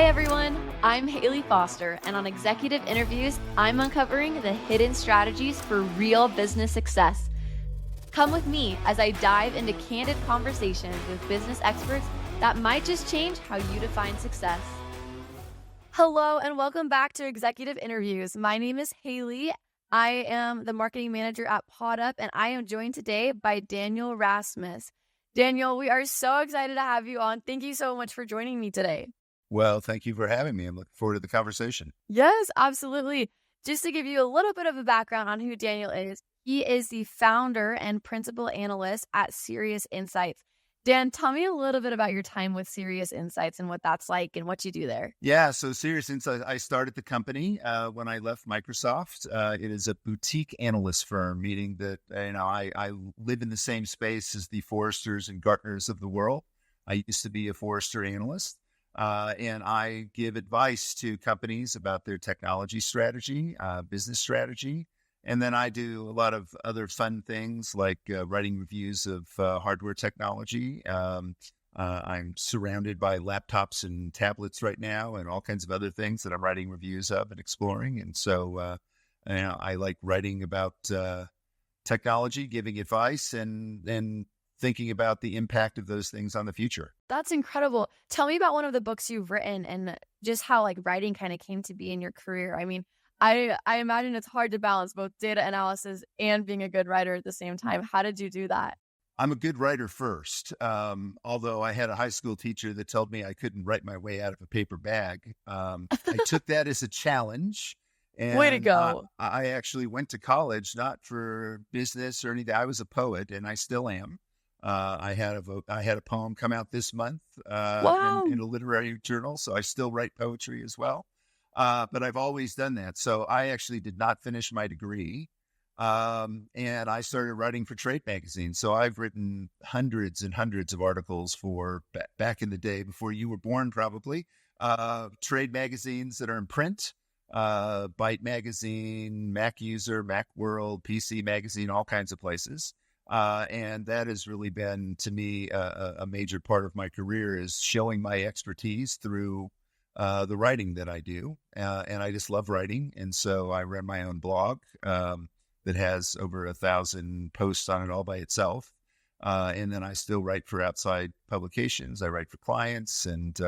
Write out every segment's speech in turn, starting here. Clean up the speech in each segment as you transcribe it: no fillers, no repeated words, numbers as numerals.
Hi everyone, I'm Haley Foster, and on Executive Interviews, I'm uncovering the hidden strategies for real business success. Come with me as I dive into candid conversations with business experts that might just change how you define success. Hello, and welcome back to Executive Interviews. My name is Haley. I am the marketing manager at PodUp, and I am joined today by Daniel Rasmus. Daniel, we are so excited to have you on. Thank you so much for joining me today. Well, thank you for having me. I'm looking forward to the conversation. Yes, absolutely. Just to give you a little bit of a background on who Daniel is, he is the founder and principal analyst at Serious Insights. Dan, tell me a little bit about your time with Serious Insights and what that's like and what you do there. Yeah, so Serious Insights, I started the company when I left Microsoft. It is a boutique analyst firm, meaning that I live in the same space as the Forresters and Gartners of the world. I used to be a Forrester analyst. And I give advice to companies about their technology strategy, business strategy. And then I do a lot of other fun things like writing reviews of hardware technology. I'm surrounded by laptops and tablets right now and all kinds of other things that I'm writing reviews of and exploring. And so I like writing about technology, giving advice, and thinking about the impact of those things on the future. That's incredible. Tell me about one of the books you've written and just how writing kind of came to be in your career. I mean, I imagine it's hard to balance both data analysis and being a good writer at the same time. How did you do that? I'm a good writer first, although I had a high school teacher that told me I couldn't write my way out of a paper bag. I took that as a challenge. And Way to go. I actually went to college, not for business or anything. I was a poet, and I still am. I had a poem come out this month Wow. in a literary journal, so I still write poetry as well. But I've always done that. So I actually did not finish my degree, and I started writing for trade magazines. So I've written hundreds and hundreds of articles for back in the day before you were born, probably, trade magazines that are in print. Byte Magazine, Mac User, Macworld, PC Magazine, all kinds of places. And that has really been, to me, a major part of my career is showing my expertise through the writing that I do. And I just love writing. And so I run my own blog that has over 1,000 posts on it all by itself. And then I still write for outside publications. I write for clients. And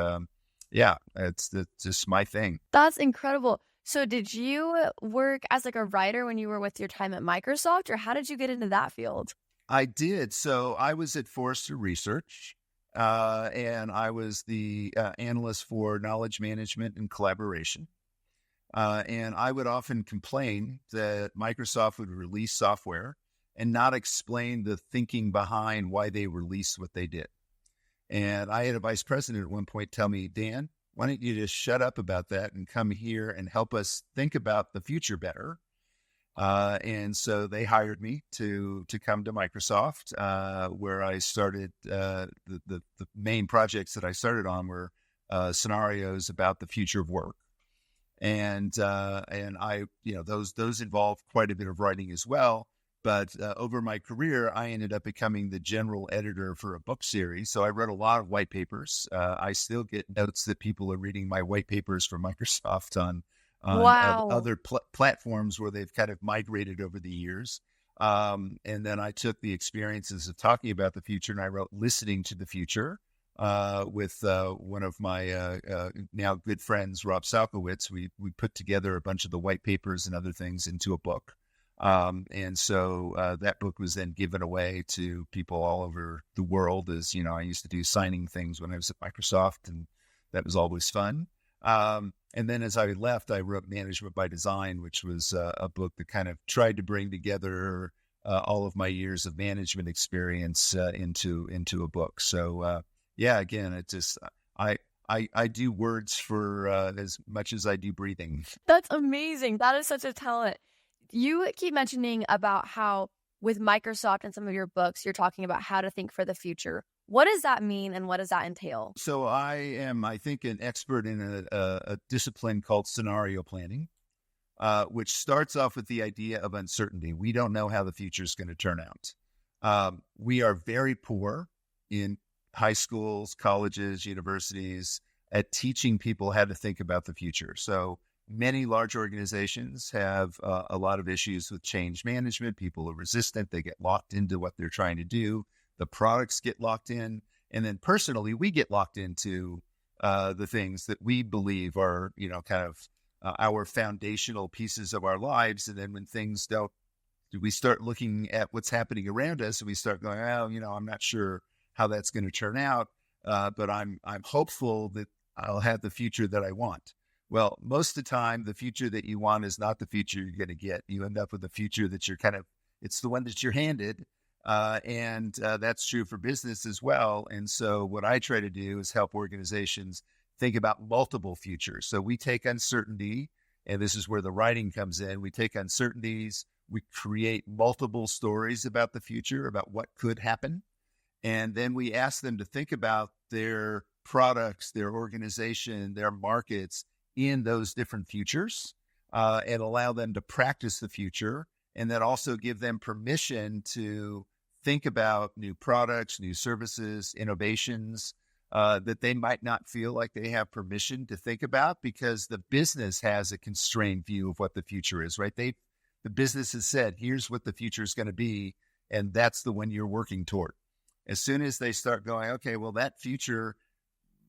it's just my thing. That's incredible. So did you work as a writer when you were with your time at Microsoft, or how did you get into that field? I did. So I was at Forrester Research, and I was the analyst for knowledge management and collaboration. And I would often complain that Microsoft would release software and not explain the thinking behind why they released what they did. And I had a vice president at one point tell me, Dan, why don't you just shut up about that and come here and help us think about the future better? And so they hired me to come to Microsoft, where I started. The main projects that I started on were scenarios about the future of work, and I those involved quite a bit of writing as well. But over my career, I ended up becoming the general editor for a book series. So I wrote a lot of white papers. I still get notes that people are reading my white papers from Microsoft on Wow. other platforms where they've kind of migrated over the years. And then I took the experiences of talking about the future and I wrote Listening to the Future with one of my now good friends, Rob Salkowitz. We put together a bunch of the white papers and other things into a book. And so that book was then given away to people all over the world. As you know, I used to do signing things when I was at Microsoft, and that was always fun. And then as I left, I wrote Management by Design, which was a book that kind of tried to bring together all of my years of management experience into a book. So again, it just I do words for as much as I do breathing. That's amazing. That is such a talent. You keep mentioning about how with Microsoft and some of your books, you're talking about how to think for the future. What does that mean and what does that entail? So I am, I think, an expert in a discipline called scenario planning, which starts off with the idea of uncertainty. We don't know how the future is going to turn out. We are very poor in high schools, colleges, universities at teaching people how to think about the future. So many large organizations have a lot of issues with change management. People are resistant. They get locked into what they're trying to do. The products get locked in. And then personally, we get locked into the things that we believe are, kind of our foundational pieces of our lives. And then when things don't, we start looking at what's happening around us and we start going, oh, I'm not sure how that's going to turn out. But I'm hopeful that I'll have the future that I want. Well, most of the time, the future that you want is not the future you're going to get. You end up with a future that it's the one that you're handed. And that's true for business as well. And so what I try to do is help organizations think about multiple futures. So we take uncertainty, and this is where the writing comes in. We take uncertainties, we create multiple stories about the future, about what could happen. And then we ask them to think about their products, their organization, their markets in those different futures, and allow them to practice the future. And then also give them permission to think about new products, new services, innovations that they might not feel like they have permission to think about because the business has a constrained view of what the future is, right? The business has said, here's what the future is going to be, and that's the one you're working toward. As soon as they start going, okay, well, that future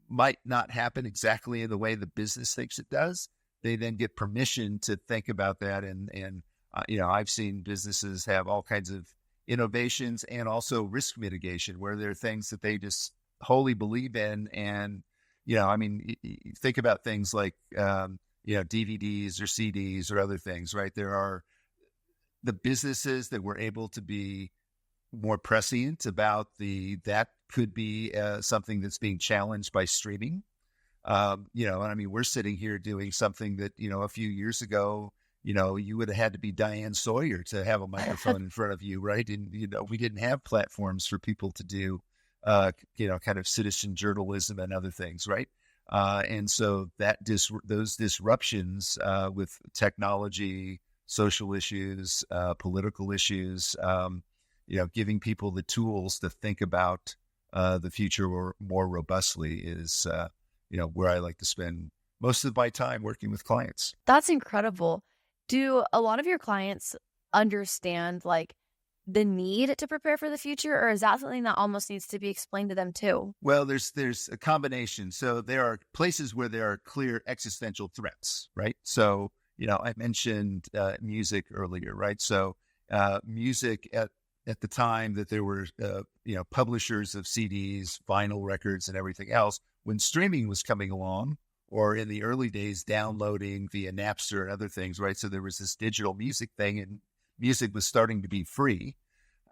might not happen exactly in the way the business thinks it does, they then get permission to think about that. And I've seen businesses have all kinds of innovations and also risk mitigation where there are things that they just wholly believe in. And, you think about things like, DVDs or CDs or other things, right? There are the businesses that were able to be more prescient about that could be something that's being challenged by streaming. We're sitting here doing something that, a few years ago, you would have had to be Diane Sawyer to have a microphone in front of you, right? And, we didn't have platforms for people to do, kind of citizen journalism and other things, right? And so those disruptions with technology, social issues, political issues, giving people the tools to think about the future more robustly is, where I like to spend most of my time working with clients. That's incredible. Do a lot of your clients understand the need to prepare for the future, or is that something that almost needs to be explained to them too? Well, there's a combination. So there are places where there are clear existential threats, right? So, I mentioned music earlier, right? So music at the time that there were, publishers of CDs, vinyl records, and everything else, when streaming was coming along, or in the early days, downloading via Napster and other things, right? So there was this digital music thing, and music was starting to be free.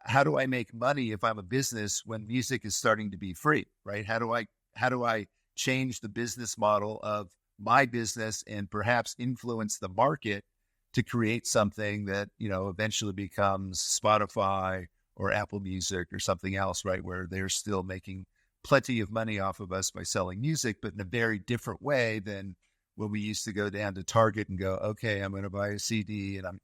How do I make money if I'm a business when music is starting to be free, right? How do I change the business model of my business and perhaps influence the market to create something that, eventually becomes Spotify or Apple Music or something else, right? Where they're still making plenty of money off of us by selling music, but in a very different way than when we used to go down to Target and go, okay, I'm going to buy a CD. And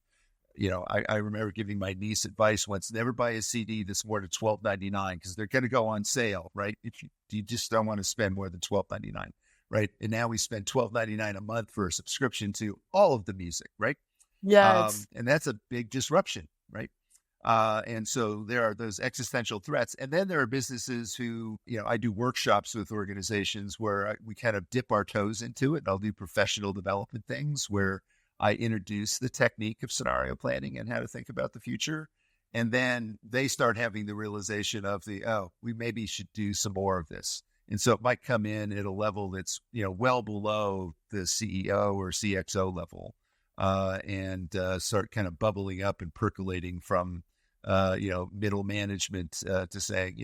I remember giving my niece advice once, never buy a CD that's more than $12.99 because they're going to go on sale, right? If you just don't want to spend more than $12.99, right? And now we spend $12.99 a month for a subscription to all of the music, right? Yes. And that's a big disruption, right? And so there are those existential threats. And then there are businesses who, I do workshops with organizations where we kind of dip our toes into it. I'll do professional development things where I introduce the technique of scenario planning and how to think about the future. And then they start having the realization of we maybe should do some more of this. And so it might come in at a level that's, well below the CEO or CXO level. And start kind of bubbling up and percolating from, middle management to saying,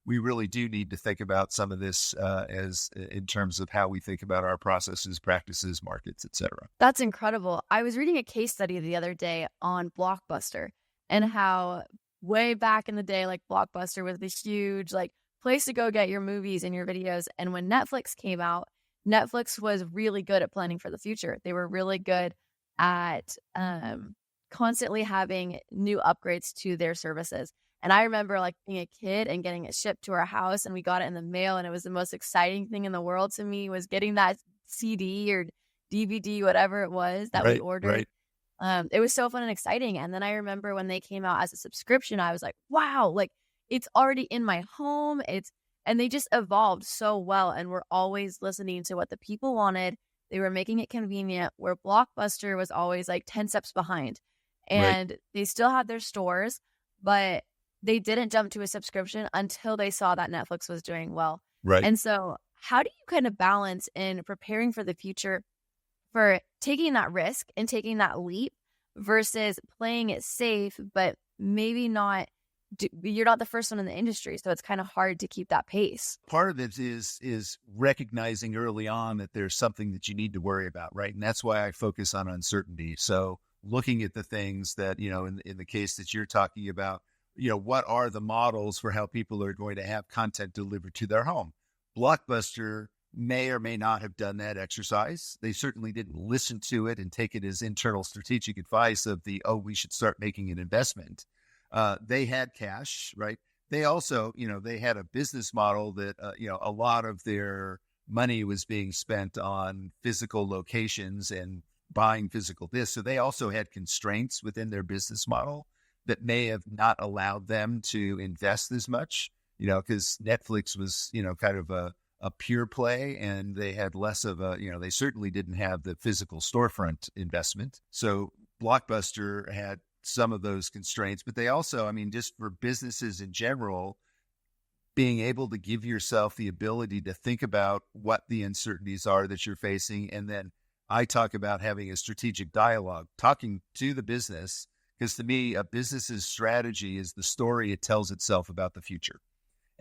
we really do need to think about some of this as in terms of how we think about our processes, practices, markets, et cetera. That's incredible. I was reading a case study the other day on Blockbuster and how way back in the day, Blockbuster was this huge place to go get your movies and your videos. And when Netflix came out, Netflix was really good at planning for the future. They were really good at constantly having new upgrades to their services. And I remember like being a kid and getting it shipped to our house, and we got it in the mail, and it was the most exciting thing in the world to me was getting that CD or DVD, whatever it was that we Right, ordered. right, It was so fun and exciting. And then I remember when they came out as a subscription, I was like, wow, like it's already in my home. And they just evolved so well. And we're always listening to what the people wanted. They were making it convenient, where Blockbuster was always like 10 steps behind. right, And they still had their stores, but they didn't jump to a subscription until they saw that Netflix was doing well. right. And so, how do you kind of balance in preparing for the future for taking that risk and taking that leap versus playing it safe, but maybe not, you're not the first one in the industry. So it's kind of hard to keep that pace. Part of it is recognizing early on that there's something that you need to worry about, right? And that's why I focus on uncertainty. So looking at the things that, in the case that you're talking about, what are the models for how people are going to have content delivered to their home? Blockbuster may or may not have done that exercise. They certainly didn't listen to it and take it as internal strategic advice of we should start making an investment. They had cash, right? They also, they had a business model that, a lot of their money was being spent on physical locations and buying physical discs. So they also had constraints within their business model that may have not allowed them to invest as much, because Netflix was, kind of a pure play, and they had less of they certainly didn't have the physical storefront investment. So Blockbuster had some of those constraints, but they also, just for businesses in general, being able to give yourself the ability to think about what the uncertainties are that you're facing. And then I talk about having a strategic dialogue, talking to the business, because to me, a business's strategy is the story it tells itself about the future.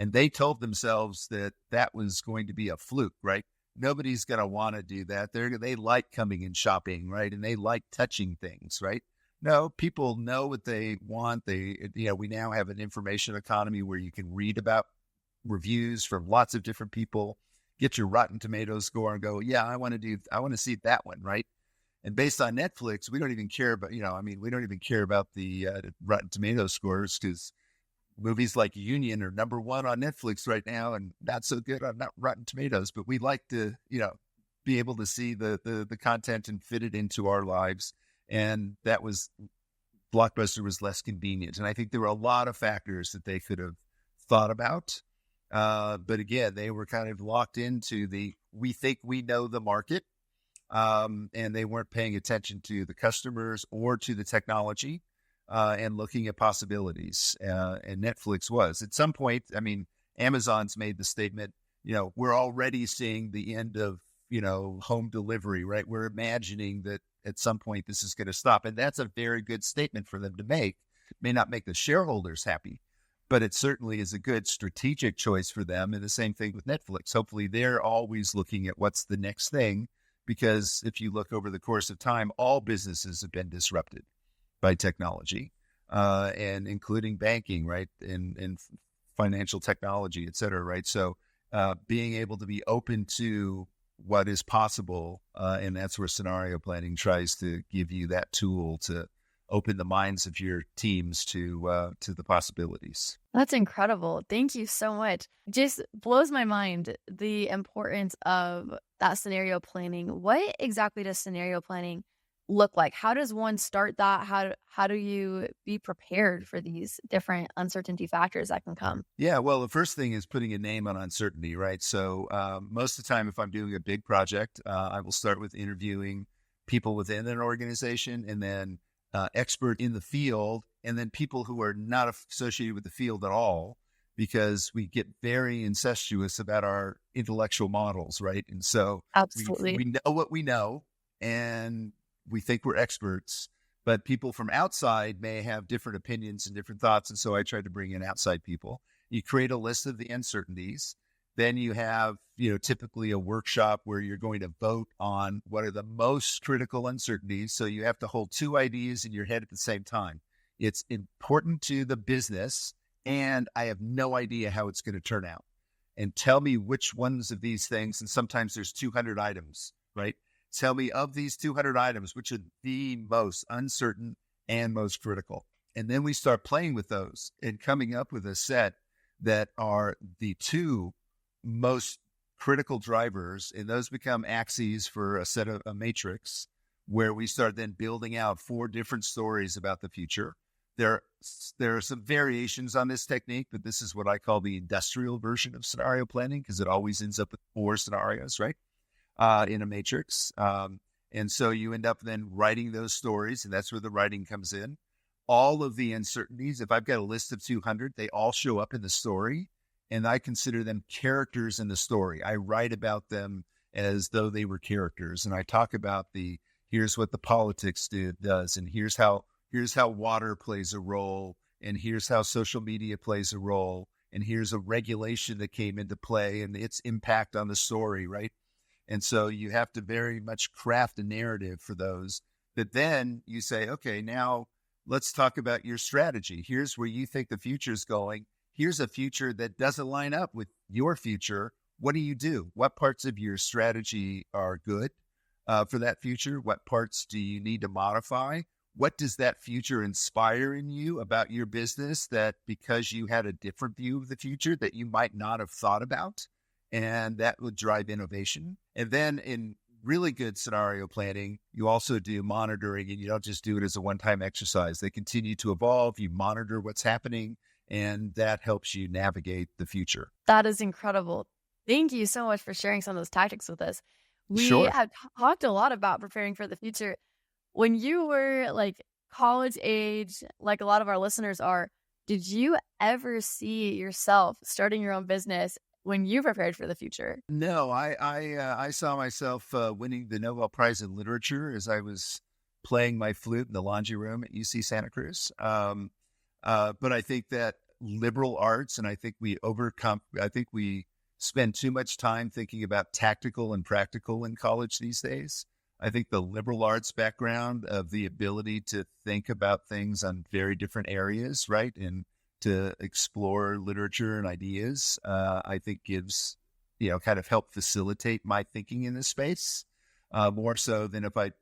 And they told themselves that was going to be a fluke, right? Nobody's going to want to do that. They like coming and shopping, right? And they like touching things, right? No, people know what they want. We now have an information economy where you can read about reviews from lots of different people, get your Rotten Tomatoes score and go, yeah, I want to see that one, right? And based on Netflix, we don't even care about, we don't even care about the Rotten Tomatoes scores, because movies like Union are number one on Netflix right now and not so good on Rotten Tomatoes. But we like to, be able to see the content and fit it into our lives. And Blockbuster was less convenient. And I think there were a lot of factors that they could have thought about. But again, they were kind of locked into we think we know the market. And they weren't paying attention to the customers or to the technology. And looking at possibilities. And Netflix was. At some point, Amazon's made the statement, we're already seeing the end of, home delivery, right? We're imagining that at some point this is going to stop. And that's a very good statement for them to make. It may not make the shareholders happy, but it certainly is a good strategic choice for them. And the same thing with Netflix. Hopefully they're always looking at what's the next thing, because if you look over the course of time, all businesses have been disrupted by technology, and including banking, right? And financial technology, et cetera, right? So being able to be open to what is possible, and that's where scenario planning tries to give you that tool to open the minds of your teams to the possibilities. That's incredible. Thank you so much. Just blows my mind the importance of that scenario planning. What exactly does scenario planning look like? How does one start that? How do you be prepared for these different uncertainty factors that can come? Yeah, well, the first thing is putting a name on uncertainty, right? So most of the time, if I'm doing a big project, I will start with interviewing people within an organization, and then expert in the field, and then people who are not associated with the field at all, because we get very incestuous about our intellectual models, right? And so Absolutely. we know what we know, and we think we're experts, but people from outside may have different opinions and different thoughts. And so I try to bring in outside people. You create a list of the uncertainties. Then you have, typically a workshop where you're going to vote on what are the most critical uncertainties. So you have to hold two ideas in your head at the same time. It's important to the business, and I have no idea how it's going to turn out. And tell me which ones of these things, and sometimes there's 200 items, right? Tell me of these 200 items, which are the most uncertain and most critical. And then we start playing with those and coming up with a set that are the two most critical drivers. And those become axes for a set of a matrix where we start then building out 4 different stories about the future. There are some variations on this technique, but this is what I call the industrial version of scenario planning because it always ends up with 4 scenarios, right? In a matrix. And so you end up then writing those stories, and that's where the writing comes in. All of the uncertainties, if I've got a list of 200, they all show up in the story, and I consider them characters in the story. I write about them as though they were characters, and I talk about here's what the politics does, and here's how water plays a role, and here's how social media plays a role, and here's a regulation that came into play and its impact on the story, right? And so you have to very much craft a narrative for those. But then you say, okay, now let's talk about your strategy. Here's where you think the future is going. Here's a future that doesn't line up with your future. What do you do? What parts of your strategy are good for that future? What parts do you need to modify? What does that future inspire in you about your business that because you had a different view of the future that you might not have thought about? And that would drive innovation. And then in really good scenario planning, you also do monitoring, and you don't just do it as a one-time exercise. They continue to evolve. You monitor what's happening, and that helps you navigate the future. That is incredible. Thank you so much for sharing some of those tactics with us. We Sure. have talked a lot about preparing for the future. When you were like college age, like a lot of our listeners are, did you ever see yourself starting your own business when you prepared for the future? No, I saw myself winning the Nobel Prize in Literature as I was playing my flute in the laundry room at UC Santa Cruz. But I think that liberal arts, and I think we spend too much time thinking about tactical and practical in college these days. I think the liberal arts background of the ability to think about things on very different areas, right? And to explore literature and ideas, I think gives, kind of help facilitate my thinking in this space, more so than if I,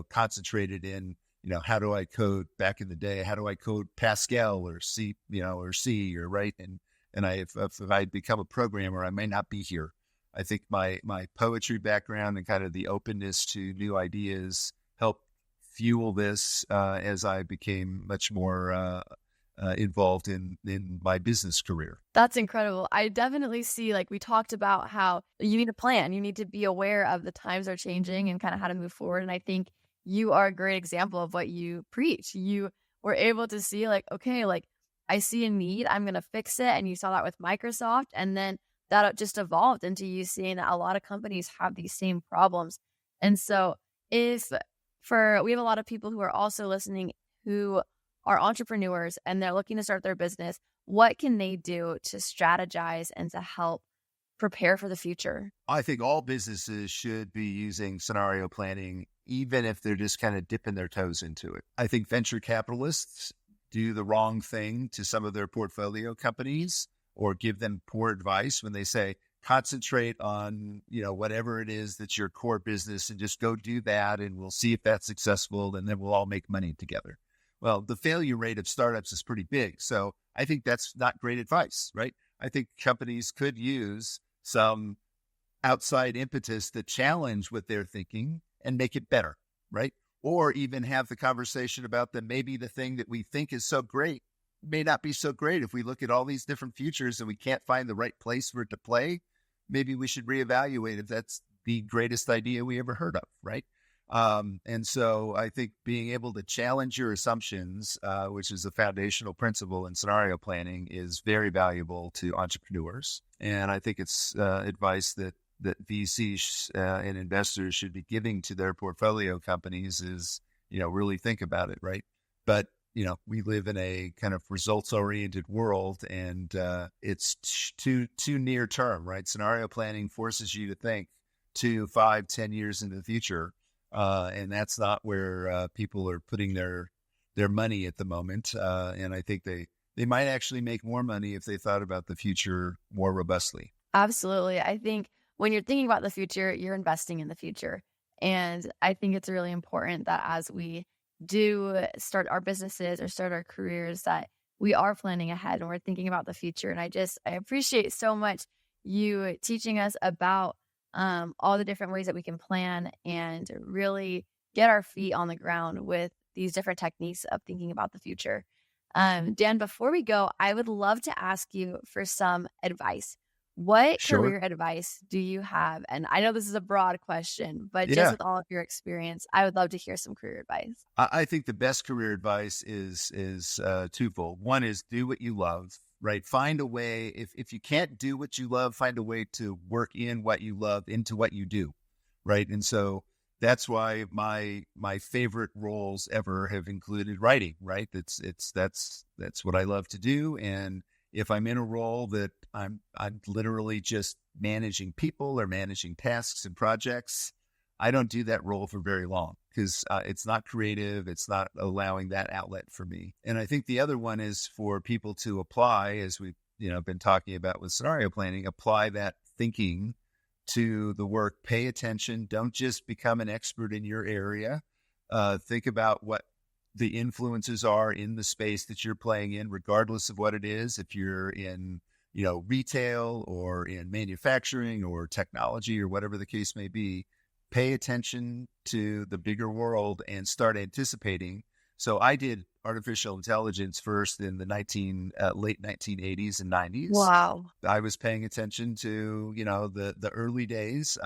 concentrated in, how do I code back in the day? How do I code Pascal or C, or C, or right? And if I become a programmer, I may not be here. I think my poetry background and kind of the openness to new ideas helped fuel this as I became much more involved in my business career. That's incredible. I definitely see, like we talked about how you need a plan. You need to be aware of the times are changing and kind of how to move forward. And I think you are a great example of what you preach. You were able to see like, okay, like I see a need, I'm going to fix it. And you saw that with Microsoft. And then that just evolved into you seeing that a lot of companies have these same problems. And so we have a lot of people who are also listening who are entrepreneurs and they're looking to start their business, what can they do to strategize and to help prepare for the future? I think all businesses should be using scenario planning, even if they're just kind of dipping their toes into it. I think venture capitalists do the wrong thing to some of their portfolio companies or give them poor advice when they say, concentrate on, whatever it is that's your core business and just go do that. And we'll see if that's successful. And then we'll all make money together. Well, the failure rate of startups is pretty big. So I think that's not great advice, right? I think companies could use some outside impetus to challenge what they're thinking and make it better, right? Or even have the conversation about that maybe the thing that we think is so great may not be so great. If we look at all these different futures and we can't find the right place for it to play, maybe we should reevaluate if that's the greatest idea we ever heard of, right? And so I think being able to challenge your assumptions, which is a foundational principle in scenario planning, is very valuable to entrepreneurs. And I think it's advice that VCs and investors should be giving to their portfolio companies is, really think about it, right? But, we live in a kind of results-oriented world, and it's too near term, right? Scenario planning forces you to think 2, 5, 10 years into the future. And that's not where people are putting their money at the moment. And I think they might actually make more money if they thought about the future more robustly. Absolutely. I think when you're thinking about the future, you're investing in the future. And I think it's really important that as we do start our businesses or start our careers, that we are planning ahead and we're thinking about the future. And I appreciate so much you teaching us about all the different ways that we can plan and really get our feet on the ground with these different techniques of thinking about the future. Dan, before we go, I would love to ask you for some advice. What Sure. career advice do you have? And I know this is a broad question, but just Yeah. with all of your experience, I would love to hear some career advice. I think the best career advice is twofold. One is do what you love, right? Find a way. If you can't do what you love, find a way to work in what you love into what you do, right? And so that's why my favorite roles ever have included writing, right? That's what I love to do. And if I'm in a role that I'm literally just managing people or managing tasks and projects, I don't do that role for very long because it's not creative. It's not allowing that outlet for me. And I think the other one is for people to apply, as we've been talking about with scenario planning, apply that thinking to the work. Pay attention. Don't just become an expert in your area. Think about what the influences are in the space that you're playing in, regardless of what it is. If you're in retail or in manufacturing or technology or whatever the case may be, pay attention to the bigger world and start anticipating. So I did artificial intelligence first in the late 1980s and 90s. Wow. I was paying attention to, the early days.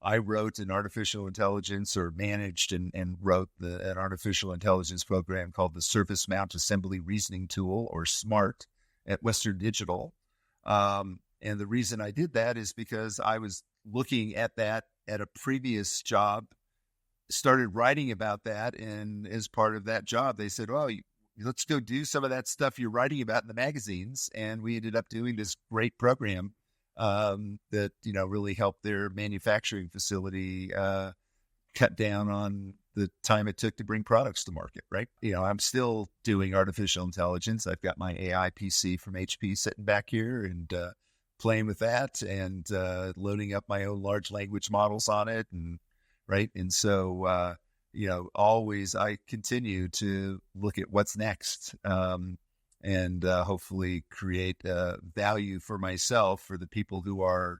I wrote an artificial intelligence or managed and wrote an artificial intelligence program called the Surface Mount Assembly Reasoning Tool, or SMART, at Western Digital. And the reason I did that is because I was looking at that at a previous job, started writing about that. And as part of that job, they said, well, let's go do some of that stuff you're writing about in the magazines. And we ended up doing this great program that, really helped their manufacturing facility cut down on the time it took to bring products to market, right? I'm still doing artificial intelligence. I've got my AI PC from HP sitting back here and playing with that and loading up my own large language models on it. And right. And so, always I continue to look at what's next and hopefully create value for myself, for the people who are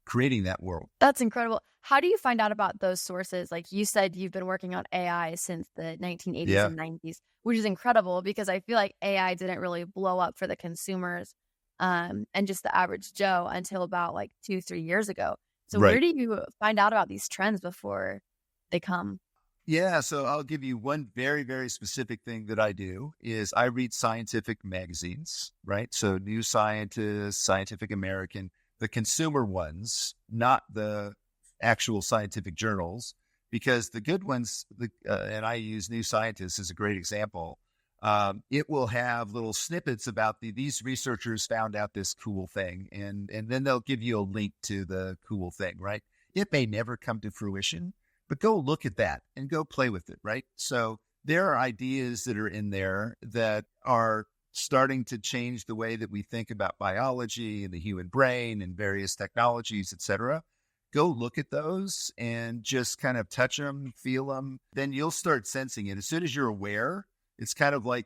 creating that world. That's incredible. How do you find out about those sources? Like you said, you've been working on AI since the 1980s Yeah. and 90s, which is incredible because I feel like AI didn't really blow up for the consumers and just the average Joe until about like 2-3 years ago. So where Right. do you find out about these trends before they come? Yeah, so I'll give you one very, very specific thing that I do is I read scientific magazines, right? So New Scientist, Scientific American, the consumer ones, not the actual scientific journals, because the good ones, and I use New Scientist as a great example. It will have little snippets about these researchers found out this cool thing, and then they'll give you a link to the cool thing, right? It may never come to fruition, but go look at that and go play with it, right? So there are ideas that are in there that are starting to change the way that we think about biology and the human brain and various technologies, et cetera. Go look at those and just kind of touch them, feel them. Then you'll start sensing it. As soon as you're aware, it's kind of like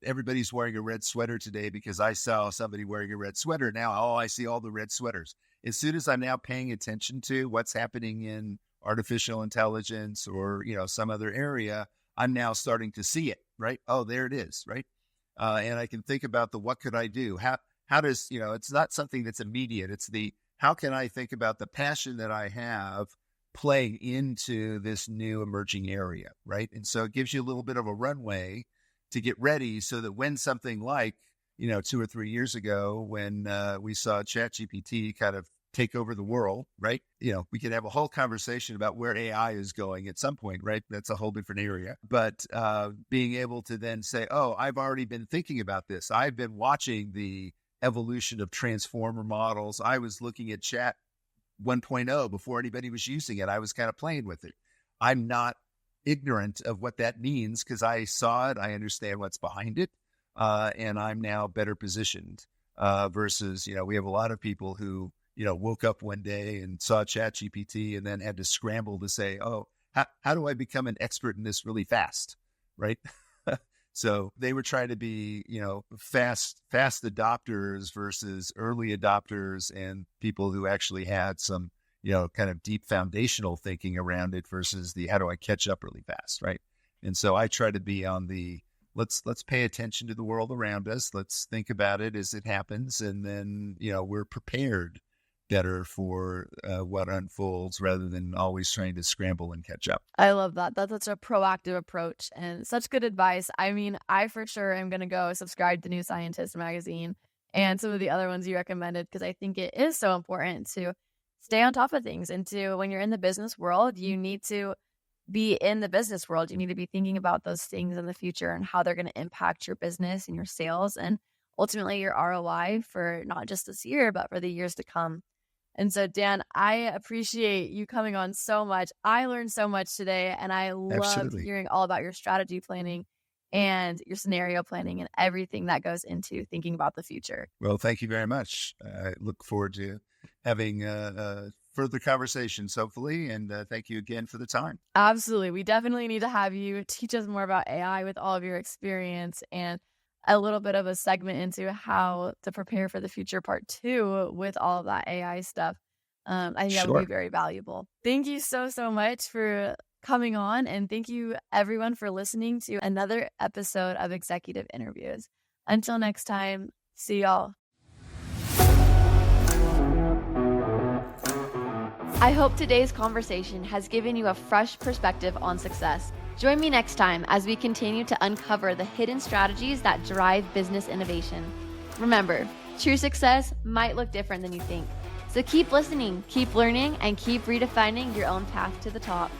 everybody's wearing a red sweater today because I saw somebody wearing a red sweater. Now, I see all the red sweaters. As soon as I'm now paying attention to what's happening in artificial intelligence or, some other area, I'm now starting to see it, right? Oh, there it is, right? And I can think about what could I do? How does, it's not something that's immediate. It's how can I think about the passion that I have playing into this new emerging area, right? And so it gives you a little bit of a runway to get ready so that when something like, 2 or 3 years ago, when we saw ChatGPT kind of take over the world, right? We could have a whole conversation about where AI is going at some point, right? That's a whole different area. But being able to then say, oh, I've already been thinking about this. I've been watching the evolution of transformer models. I was looking at Chat 1.0 before anybody was using it. I was kind of playing with it. I'm not ignorant of what that means because I saw it. I understand what's behind it. And I'm now better positioned versus, we have a lot of people who, woke up one day and saw ChatGPT and then had to scramble to say, oh, how do I become an expert in this really fast? Right. So they were trying to be, fast adopters versus early adopters and people who actually had some, kind of deep foundational thinking around it versus the how do I catch up really fast, right? And so I try to be on the let's pay attention to the world around us. Let's think about it as it happens, and then we're prepared better for what unfolds rather than always trying to scramble and catch up. I love that. That's such a proactive approach and such good advice. I mean, I for sure am going to go subscribe to New Scientist magazine and some of the other ones you recommended because I think it is so important to stay on top of things. And when you're in the business world, you need to be in the business world. You need to be thinking about those things in the future and how they're going to impact your business and your sales and ultimately your ROI for not just this year, but for the years to come. And so, Dan, I appreciate you coming on so much. I learned so much today, and I loved hearing all about your strategy planning and your scenario planning and everything that goes into thinking about the future. Well, thank you very much. I look forward to having further conversations, hopefully, and thank you again for the time. Absolutely. We definitely need to have you teach us more about AI with all of your experience and a little bit of a segment into how to prepare for the future part 2 with all of that AI stuff. I think that would be very valuable. Thank you so much for coming on. And thank you everyone for listening to another episode of Executive Interviews. Until next time, see y'all. I hope today's conversation has given you a fresh perspective on success. Join me next time as we continue to uncover the hidden strategies that drive business innovation. Remember, true success might look different than you think. So keep listening, keep learning, and keep redefining your own path to the top.